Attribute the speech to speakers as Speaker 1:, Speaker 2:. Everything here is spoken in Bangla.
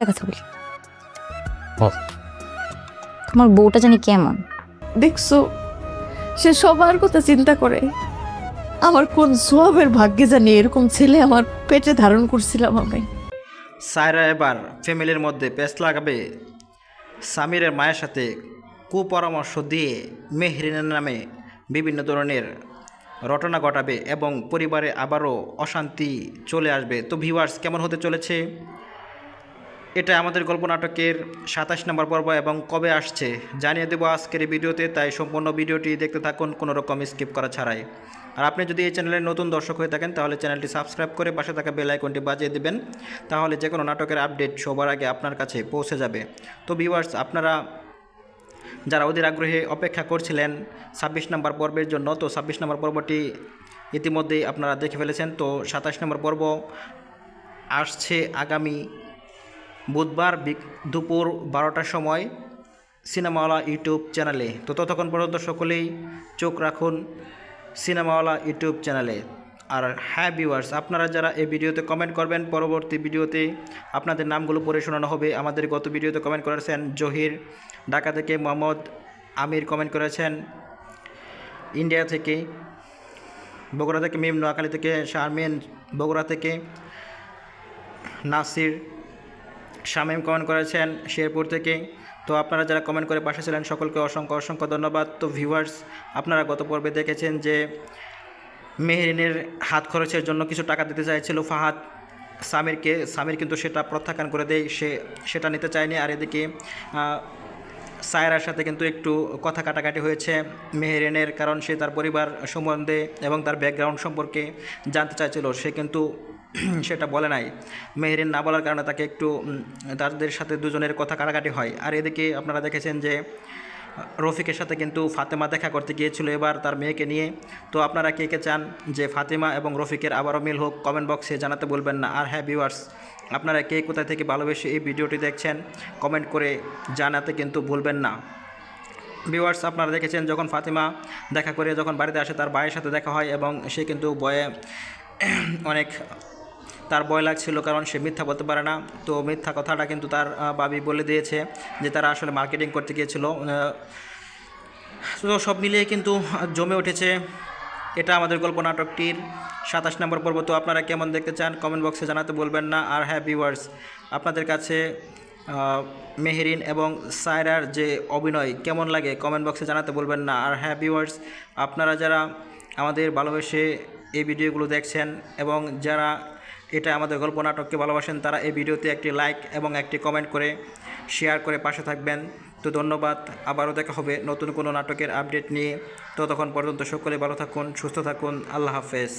Speaker 1: কথা বলি। তোমার বউটা জানি কেমন?
Speaker 2: দেখছো, সে সবার কথা চিন্তা করে। আমার কোন সোয়াবের ভাগ্যে জানি এরকম ছেলে আমার পেটে ধারণ করছিলাম আমি।
Speaker 3: সায়রা এবার ফ্যামিলির মধ্যে পেঁচ লাগাবে সামিরের মায়ের সাথে কুপরামর্শ দিয়ে মেহরিনের নামে বিভিন্ন ধরনের রটনা ঘটাবে এবং পরিবারে আবারও অশান্তি চলে আসবে। তো ভিউয়ার্স, কেমন হতে চলেছে এটা আমাদের গল্প নাটকের 27 নম্বর পর্ব এবং কবে আসছে জানিয়ে দেবো আজকের এই ভিডিওতে, তাই সম্পূর্ণ ভিডিওটি দেখতে থাকুন কোনো রকম স্কিপ করা ছাড়াই। আর আপনি যদি এই চ্যানেলের নতুন দর্শক হয়ে থাকেন তাহলে চ্যানেলটি সাবস্ক্রাইব করে পাশে থাকা বেল আইকনটি বাজিয়ে দেবেন, তাহলে যে কোনো নাটকের আপডেট সবার আগে আপনার কাছে পৌঁছে যাবে। তো ভিউয়ার্স, আপনারা যারা অধীর আগ্রহে অপেক্ষা করছিলেন 26 নম্বর পর্বের জন্য, তো 26 নম্বর পর্বটি ইতিমধ্যেই আপনারা দেখে ফেলেছেন। তো 27 নম্বর পর্ব আসছে আগামী বুধবার দুপুর 12টার সময় সিনেমাওয়ালা ইউটিউব চ্যানেলে। তো ততক্ষণ পর্যন্ত সকলেই চোখ রাখুন সিনেমাওয়ালা ইউটিউব চ্যানেলে। আর হ্যাঁ ভিউয়ার্স, আপনারা যারা এই ভিডিওতে কমেন্ট করবেন, পরবর্তী ভিডিওতে আপনাদের নামগুলো পড়ে শোনানো হবে। আমাদের গত ভিডিওতে কমেন্ট করেছেন জহির ঢাকা থেকে, মোহাম্মদ আমির কমেন্ট করেছেন ইন্ডিয়া থেকে, বগুড়া থেকে মিম নোয়াখালী থেকে, শারমিন বগুড়া থেকে, নাসির শামীম কমেন্ট করেছেন শেরপুর থেকে। তো আপনারা যারা কমেন্ট করে পাশে ছিলেন সকলকে অসংখ্য অসংখ্য ধন্যবাদ। তো ভিউয়ার্স, আপনারা গত পর্বে দেখেছেন যে মেহরিনের হাত খরচের জন্য কিছু টাকা দিতে চাইছিল ফাহাদ সামিরকে। সামির কিন্তু সেটা প্রত্যাখ্যান করে দেয়, সেটা নিতে চায়নি। আর এদিকে সায়রার সাথে কিন্তু একটু কথা কাটাকাটি হয়েছে মেহরিনের, কারণ সে তার পরিবার সম্বন্ধে এবং তার ব্যাকগ্রাউন্ড সম্পর্কে জানতে চাইছিল, সে কিন্তু সেটা বলে নাই। মেহরিন না বলার কারণে তাকে একটু তাদের সাথে দুজনের কথা কাটাকাটি হয়। আর এদিকে আপনারা দেখেছেন যে রফিকের সাথে কিন্তু ফাতেমা দেখা করতে গিয়েছিল এবার তার মেয়েকে নিয়ে। তো আপনারা কে কে চান যে ফাতেমা এবং রফিকের আবারও মিল হোক কমেন্ট বক্সে জানাতে বলবেন না। আর হ্যাঁ ভিউয়ার্স, আপনারা কে কোথায় থেকে ভালোবেসে এই ভিডিওটি দেখছেন কমেন্ট করে জানাতে কিন্তু ভুলবেন না। ভিউয়ার্স, আপনারা দেখেছেন যখন ফাতেমা দেখা করে যখন বাড়িতে আসে তার ভাইয়ের সাথে দেখা হয় এবং সে কিন্তু ভয়ে অনেক তার ভয় লাগছিল, কারণ সে মিথ্যা বলতে পারে না। তো মিথ্যা কথাটা কিন্তু তার বাবি বলে দিয়েছে যে তারা আসলে মার্কেটিং করতে গিয়েছিল। তো সব মিলিয়ে কিন্তু জমে উঠেছে এটা আমাদের গল্প নাটকটির 27 নম্বর পর্ব। তো আপনারা কেমন দেখতে চান কমেন্ট বক্সে জানাতে বলবেন না। আর হ্যাঁ ভিউয়ার্স, আপনাদের কাছে মেহরিন এবং সায়রার যে অভিনয় কেমন লাগে কমেন্ট বক্সে জানাতে বলবেন না। আর হ্যাঁ ভিউয়ার্স, আপনারা যারা আমাদের ভালোবেসে এই ভিডিওগুলো দেখছেন এবং যারা এটা আমাদের গল্প নাটককে ভালোবাসেন, তারা এই ভিডিওতে একটি লাইক এবং একটি কমেন্ট করে শেয়ার করে পাশে থাকবেন। তো ধন্যবাদ, আবারও দেখা হবে নতুন কোনো নাটকের আপডেট নিয়ে। ততক্ষণ পর্যন্ত সকলে ভালো থাকুন, সুস্থ থাকুন, আল্লাহ হাফেজ।